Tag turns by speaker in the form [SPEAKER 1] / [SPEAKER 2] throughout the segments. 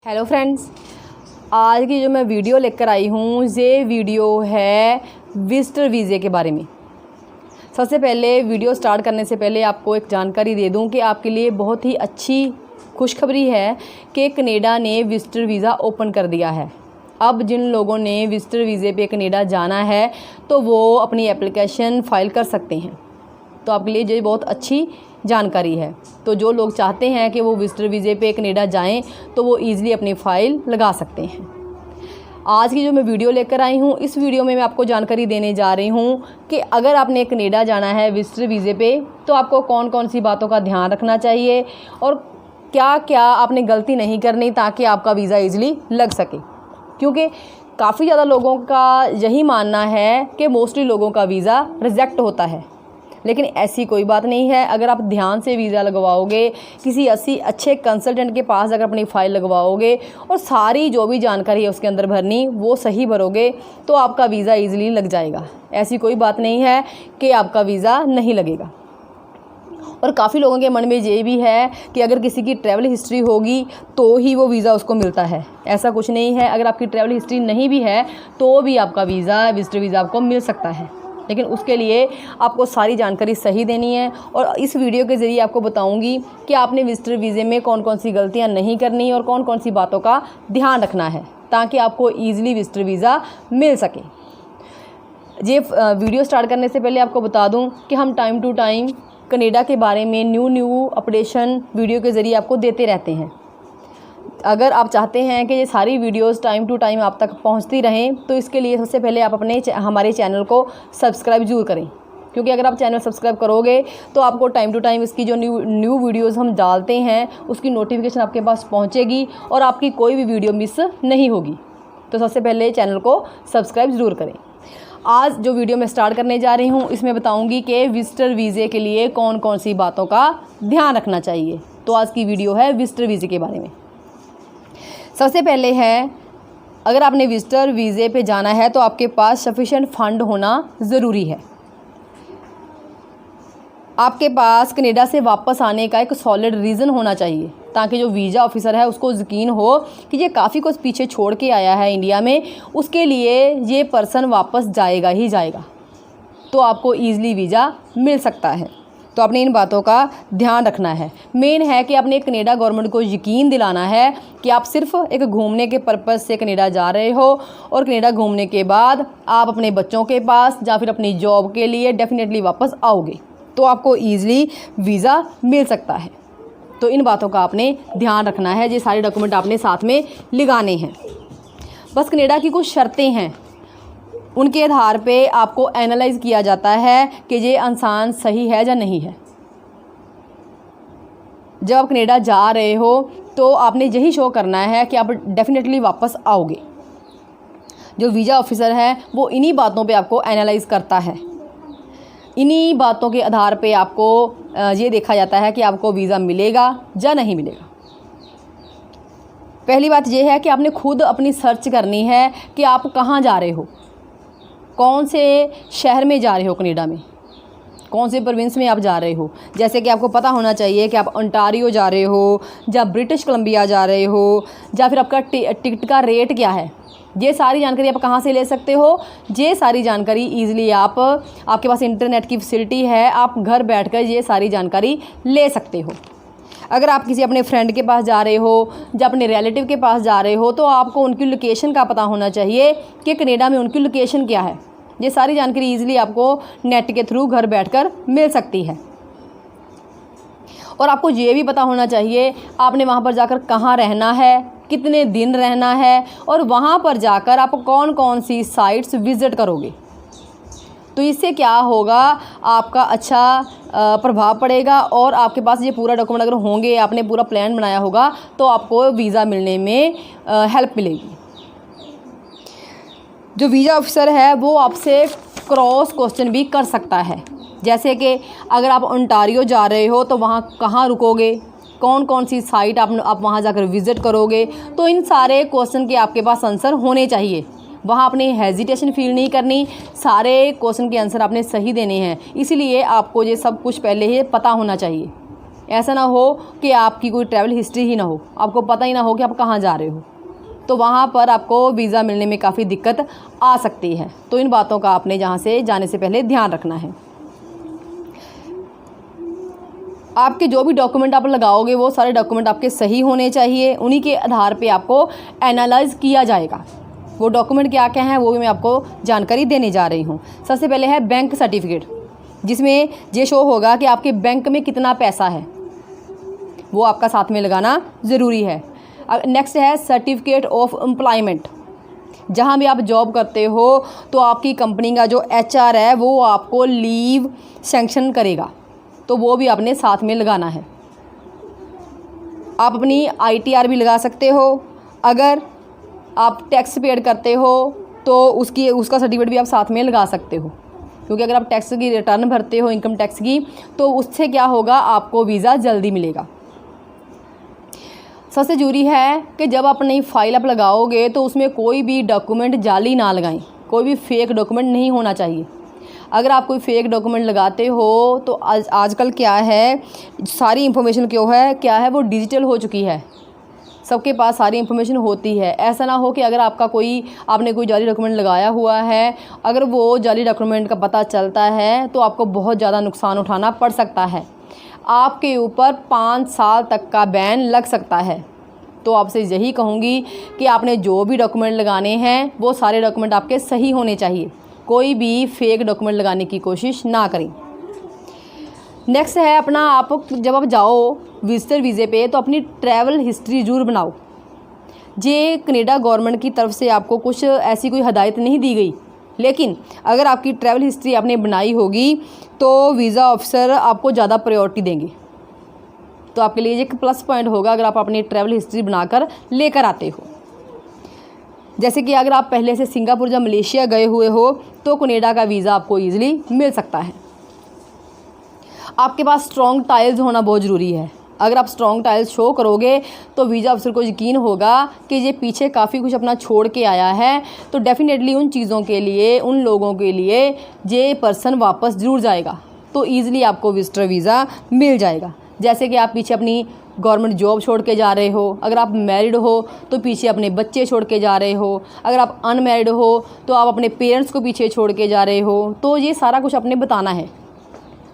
[SPEAKER 1] Hello friends, आज की जो मैं वीडियो लेकर आई हूँ ये वीडियो है विजिटर वीज़े के बारे में। सबसे पहले वीडियो स्टार्ट करने से पहले आपको एक जानकारी दे दूँ कि आपके लिए बहुत ही अच्छी खुशखबरी है कि कनाडा ने विजिटर वीज़ा ओपन कर दिया है। अब जिन लोगों ने विजिटर वीज़े पे कनाडा जाना है तो वो अपनी एप्लीकेशन फ़ाइल कर सकते हैं। तो आपके लिए ये बहुत अच्छी जानकारी है। तो जो लोग चाहते हैं कि वो विजिटर वीज़े पे कनाडा जाएं तो वो ईज़िली अपनी फ़ाइल लगा सकते हैं। आज की जो मैं वीडियो लेकर आई हूँ, इस वीडियो में मैं आपको जानकारी देने जा रही हूँ कि अगर आपने कनाडा जाना है विजिटर वीज़े पे तो आपको कौन कौन सी बातों का ध्यान रखना चाहिए और क्या क्या आपने गलती नहीं करनी ताकि आपका वीज़ा ईज़िली लग सके। क्योंकि काफ़ी ज़्यादा लोगों का यही मानना है कि मोस्टली लोगों का वीज़ा रिजेक्ट होता है, लेकिन ऐसी कोई बात नहीं है। अगर आप ध्यान से वीज़ा लगवाओगे, किसी अच्छे कंसल्टेंट के पास अगर अपनी फ़ाइल लगवाओगे और सारी जो भी जानकारी है उसके अंदर भरनी वो सही भरोगे तो आपका वीज़ा ईज़िली लग जाएगा। ऐसी कोई बात नहीं है कि आपका वीज़ा नहीं लगेगा। और काफ़ी लोगों के मन में ये भी है कि अगर किसी की ट्रैवल हिस्ट्री होगी तो ही वो वीज़ा उसको मिलता है। ऐसा कुछ नहीं है। अगर आपकी ट्रैवल हिस्ट्री नहीं भी है तो भी आपका वीज़ा विजिटर वीज़ा आपको मिल सकता है, लेकिन उसके लिए आपको सारी जानकारी सही देनी है। और इस वीडियो के ज़रिए आपको बताऊंगी कि आपने विजिटर वीज़े में कौन कौन सी गलतियां नहीं करनी और कौन कौन सी बातों का ध्यान रखना है ताकि आपको ईज़िली विजिटर वीज़ा मिल सके। ये वीडियो स्टार्ट करने से पहले आपको बता दूं कि हम टाइम टू टाइम कनाडा के बारे में न्यू अपडेशन वीडियो के ज़रिए आपको देते रहते हैं। अगर आप चाहते हैं कि ये सारी वीडियोस टाइम टू टाइम आप तक पहुंचती रहें तो इसके लिए सबसे पहले आप हमारे चैनल को सब्सक्राइब ज़रूर करें, क्योंकि अगर आप चैनल सब्सक्राइब करोगे तो आपको टाइम टू टाइम इसकी जो न्यू वीडियोस हम डालते हैं उसकी नोटिफिकेशन आपके पास पहुंचेगी और आपकी कोई भी वीडियो मिस नहीं होगी। तो सबसे पहले चैनल को सब्सक्राइब ज़रूर करें। आज जो वीडियो मैं स्टार्ट करने जा रही हूँ इसमें बताऊँगी कि विजिटर वीज़े के लिए कौन कौन सी बातों का ध्यान रखना चाहिए। तो आज की वीडियो है विजिटर वीज़े के बारे में। सबसे पहले है, अगर आपने विजिटर वीज़े पे जाना है तो आपके पास सफिशिएंट फ़ंड होना ज़रूरी है। आपके पास कनाडा से वापस आने का एक सॉलिड रीज़न होना चाहिए ताकि जो वीज़ा ऑफिसर है उसको यकीन हो कि ये काफ़ी कुछ पीछे छोड़ के आया है इंडिया में, उसके लिए ये पर्सन वापस जाएगा ही जाएगा, तो आपको ईज़िली वीज़ा मिल सकता है। तो आपने इन बातों का ध्यान रखना है। मेन है कि आपने कनाडा गवर्नमेंट को यकीन दिलाना है कि आप सिर्फ एक घूमने के पर्पज़ से कनाडा जा रहे हो और कनाडा घूमने के बाद आप अपने बच्चों के पास या फिर अपनी जॉब के लिए डेफिनेटली वापस आओगे तो आपको ईज़िली वीज़ा मिल सकता है। तो इन बातों का आपने ध्यान रखना है। ये सारे डॉक्यूमेंट आपने साथ में लगाने हैं। बस कनाडा की कुछ शर्तें हैं, उनके आधार पे आपको एनालाइज़ किया जाता है कि ये इंसान सही है या नहीं है। जब आप कनाडा जा रहे हो तो आपने यही शो करना है कि आप डेफिनेटली वापस आओगे। जो वीज़ा ऑफिसर है वो इन्हीं बातों पे आपको एनालाइज़ करता है। इन्हीं बातों के आधार पे आपको ये देखा जाता है कि आपको वीज़ा मिलेगा या नहीं मिलेगा। पहली बात यह है कि आपने खुद अपनी सर्च करनी है कि आप कहाँ जा रहे हो, कौन से शहर में जा रहे हो कनाडा में, कौन से प्रोविंस में आप जा रहे हो। जैसे कि आपको पता होना चाहिए कि आप ओंटारियो जा रहे हो या ब्रिटिश कोलंबिया जा रहे हो या फिर आपका टिकट का रेट क्या है। ये सारी जानकारी आप कहाँ से ले सकते हो? ये सारी जानकारी ईज़िली आपके पास इंटरनेट की फैसिलिटी है, आप घर बैठकर ये सारी जानकारी ले सकते हो। अगर आप किसी अपने फ्रेंड के पास जा रहे हो या अपने रिलेटिव के पास जा रहे हो तो आपको उनकी लोकेशन का पता होना चाहिए कि कनाडा में उनकी लोकेशन क्या है। ये सारी जानकारी ईज़िली आपको नेट के थ्रू घर बैठकर मिल सकती है। और आपको ये भी पता होना चाहिए आपने वहाँ पर जाकर कहाँ रहना है, कितने दिन रहना है और वहाँ पर जाकर आप कौन कौन सी साइट्स विज़िट करोगे। तो इससे क्या होगा, आपका अच्छा प्रभाव पड़ेगा और आपके पास ये पूरा डॉक्यूमेंट अगर होंगे, आपने पूरा प्लान बनाया होगा तो आपको वीज़ा मिलने में हेल्प मिलेगी। जो वीज़ा ऑफिसर है वो आपसे क्रॉस क्वेश्चन भी कर सकता है, जैसे कि अगर आप ओंटारियो जा रहे हो तो वहाँ कहाँ रुकोगे, कौन कौन सी साइट आप वहाँ जाकर विज़िट करोगे। तो इन सारे क्वेश्चन के आपके पास आंसर होने चाहिए। वहाँ आपने हेजिटेशन फील नहीं करनी, सारे क्वेश्चन के आंसर आपने सही देने हैं। इसीलिए आपको ये सब कुछ पहले ही पता होना चाहिए। ऐसा ना हो कि आपकी कोई ट्रैवल हिस्ट्री ही ना हो, आपको पता ही ना हो कि आप कहाँ जा रहे हो, तो वहाँ पर आपको वीज़ा मिलने में काफ़ी दिक्कत आ सकती है। तो इन बातों का आपने जहाँ से जाने से पहले ध्यान रखना है। आपके जो भी डॉक्यूमेंट आप लगाओगे वो सारे डॉक्यूमेंट आपके सही होने चाहिए, उन्हीं के आधार पे आपको एनालाइज किया जाएगा। वो डॉक्यूमेंट क्या क्या हैं वो भी मैं आपको जानकारी देने जा रही हूँ। सबसे पहले है बैंक सर्टिफिकेट, जिसमें ये शो होगा कि आपके बैंक में कितना पैसा है, वो आपका साथ में लगाना ज़रूरी है। नेक्स्ट है सर्टिफिकेट ऑफ एम्प्लॉयमेंट, जहाँ भी आप जॉब करते हो तो आपकी कंपनी का जो HR है वो आपको लीव सैंक्शन करेगा, तो वो भी आपने साथ में लगाना है। आप अपनी ITR भी लगा सकते हो। अगर आप टैक्स पेड करते हो तो उसका सर्टिफिकेट भी आप साथ में लगा सकते हो, क्योंकि अगर आप टैक्स की रिटर्न भरते हो इनकम टैक्स की, तो उससे क्या होगा, आपको वीज़ा जल्दी मिलेगा। सबसे ज़रूरी है कि जब आप नई फाइल आप लगाओगे तो उसमें कोई भी डॉक्यूमेंट जाली ना लगाएं, कोई भी फेक डॉक्यूमेंट नहीं होना चाहिए। अगर आप कोई फेक डॉक्यूमेंट लगाते हो तो आजकल क्या है, सारी इन्फॉर्मेशन क्या है वो डिजिटल हो चुकी है, सबके पास सारी इन्फॉर्मेशन होती है। ऐसा ना हो कि अगर आपने कोई जाली डॉक्यूमेंट लगाया हुआ है, अगर वो जाली डॉक्यूमेंट का पता चलता है तो आपको बहुत ज़्यादा नुकसान उठाना पड़ सकता है, आपके ऊपर 5 साल तक का बैन लग सकता है। तो आपसे यही कहूँगी कि आपने जो भी डॉक्यूमेंट लगाने हैं वो सारे डॉक्यूमेंट आपके सही होने चाहिए, कोई भी फेक डॉक्यूमेंट लगाने की कोशिश ना करें। नेक्स्ट है आप जब आप जाओ विजिटर वीज़े पे तो अपनी ट्रैवल हिस्ट्री ज़रूर बनाओ। ये कनाडा गवर्नमेंट की तरफ से आपको कुछ ऐसी कोई हदायत नहीं दी गई, लेकिन अगर आपकी ट्रैवल हिस्ट्री आपने बनाई होगी तो वीज़ा ऑफिसर आपको ज़्यादा प्रायोरिटी देंगे। तो आपके लिए एक प्लस पॉइंट होगा अगर आप अपनी ट्रैवल हिस्ट्री बनाकर लेकर आते हो। जैसे कि अगर आप पहले से सिंगापुर या मलेशिया गए हुए हो तो कनाडा का वीज़ा आपको ईजिली मिल सकता है। आपके पास स्ट्रॉन्ग टाइल्स होना बहुत ज़रूरी है। अगर आप स्ट्रॉन्ग टाइल्स शो करोगे तो वीज़ा अफसर को यकीन होगा कि ये पीछे काफ़ी कुछ अपना छोड़ के आया है, तो डेफ़िनेटली उन चीज़ों के लिए, उन लोगों के लिए ये पर्सन वापस ज़रूर जाएगा, तो ईज़िली आपको विजिटर वीज़ा मिल जाएगा। जैसे कि आप पीछे अपनी गवर्नमेंट जॉब छोड़ के जा रहे हो, अगर आप मैरिड हो तो पीछे अपने बच्चे छोड़ के जा रहे हो, अगर आप अनमैरिड हो तो आप अपने पेरेंट्स को पीछे छोड़ के जा रहे हो, तो ये सारा कुछ आपने बताना है।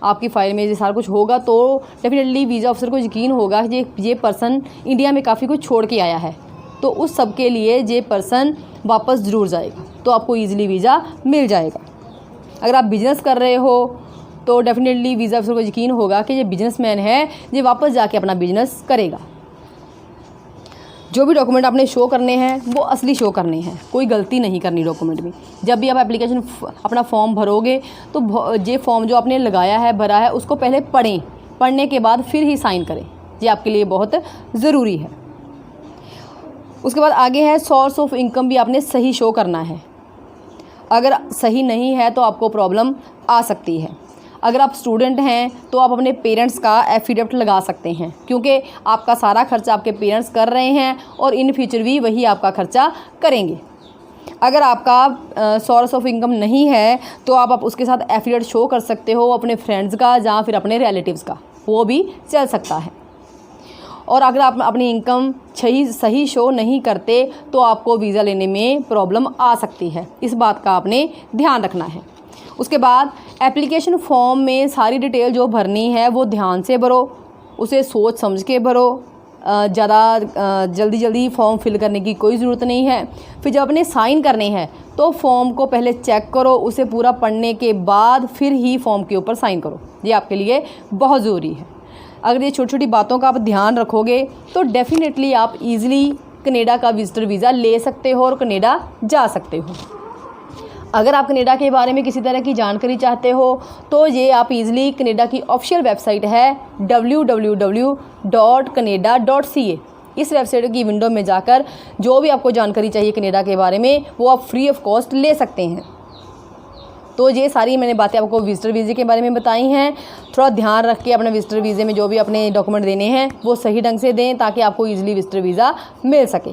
[SPEAKER 1] आपकी फ़ाइल में ये सारा कुछ होगा तो डेफिनेटली वीज़ा ऑफिसर को यकीन होगा कि ये पर्सन इंडिया में काफ़ी कुछ छोड़ के आया है, तो उस सब के लिए ये पर्सन वापस ज़रूर जाएगा, तो आपको ईज़िली वीज़ा मिल जाएगा। अगर आप बिज़नेस कर रहे हो तो डेफिनेटली वीज़ा ऑफिसर को यकीन होगा कि ये बिजनेसमैन है, ये वापस जाके अपना बिजनेस करेगा। जो भी डॉक्यूमेंट आपने शो करने हैं वो असली शो करने हैं, कोई गलती नहीं करनी डॉक्यूमेंट में। जब भी आप एप्लीकेशन अपना फॉर्म भरोगे तो ये फॉर्म जो आपने लगाया है, भरा है, उसको पहले पढ़ें, पढ़ने के बाद फिर ही साइन करें, ये आपके लिए बहुत ज़रूरी है। उसके बाद आगे है सोर्स ऑफ इनकम भी आपने सही शो करना है। अगर सही नहीं है तो आपको प्रॉब्लम आ सकती है। अगर आप स्टूडेंट हैं तो आप अपने पेरेंट्स का एफिडेविट लगा सकते हैं, क्योंकि आपका सारा खर्चा आपके पेरेंट्स कर रहे हैं और इन फ्यूचर भी वही आपका खर्चा करेंगे। अगर आपका सोर्स ऑफ इनकम नहीं है तो आप उसके साथ एफिडेविट शो कर सकते हो, अपने फ्रेंड्स का या फिर अपने रिलेटिव्स का, वो भी चल सकता है। और अगर आप अपनी इनकम सही शो नहीं करते तो आपको वीज़ा लेने में प्रॉब्लम आ सकती है, इस बात का आपने ध्यान रखना है। उसके बाद एप्लीकेशन फॉर्म में सारी डिटेल जो भरनी है वो ध्यान से भरो, उसे सोच समझ के भरो। ज़्यादा जल्दी फॉर्म फिल करने की कोई ज़रूरत नहीं है। फिर जब अपने साइन करने हैं तो फॉर्म को पहले चेक करो, उसे पूरा पढ़ने के बाद फिर ही फॉर्म के ऊपर साइन करो, ये आपके लिए बहुत ज़रूरी है। अगर ये छोटी छोटी बातों का आप ध्यान रखोगे तो डेफ़िनेटली आप ईज़िली कनाडा का विजिटर वीज़ा ले सकते हो और कनाडा जा सकते हो। अगर आप कनाडा के बारे में किसी तरह की जानकारी चाहते हो तो ये आप इजीली कनाडा की ऑफिशियल वेबसाइट है www.canada.ca, इस वेबसाइट की विंडो में जाकर जो भी आपको जानकारी चाहिए कनाडा के बारे में वो आप फ्री ऑफ कॉस्ट ले सकते हैं। तो ये सारी मैंने बातें आपको विजिटर वीज़े के बारे में बताई हैं। थोड़ा ध्यान रख के अपने विजिटर वीज़े में जो भी अपने डॉक्यूमेंट देने हैं वो सही ढंग से दें ताकि आपको ईज़िली विजिटर वीज़ा मिल सके।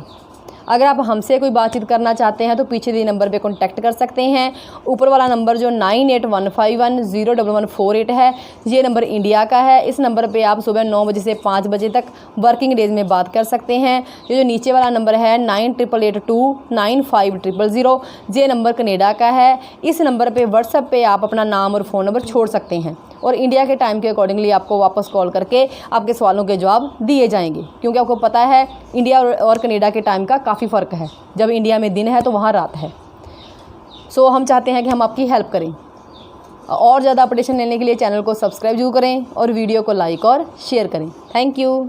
[SPEAKER 1] अगर आप हमसे कोई बातचीत करना चाहते हैं तो पीछे दिए नंबर पे कांटेक्ट कर सकते हैं। ऊपर वाला नंबर जो 9815101148 है, ये नंबर इंडिया का है। इस नंबर पे आप सुबह 9 बजे से 5 बजे तक वर्किंग डेज में बात कर सकते हैं। ये जो नीचे वाला नंबर है 98829500, ये नंबर कनेडा का है। इस नंबर पे व्हाट्सएप पे आप अपना नाम और फ़ोन नंबर छोड़ सकते हैं और इंडिया के टाइम के अकॉर्डिंगली आपको वापस कॉल करके आपके सवालों के जवाब दिए जाएंगे, क्योंकि आपको पता है इंडिया और कनेडा के टाइम का काफ़ी फ़र्क है। जब इंडिया में दिन है तो वहाँ रात है। सो हम चाहते हैं कि हम आपकी हेल्प करें। और ज़्यादा अपडेशन लेने के लिए चैनल को सब्सक्राइब जरूर करें और वीडियो को लाइक और शेयर करें। Thank you.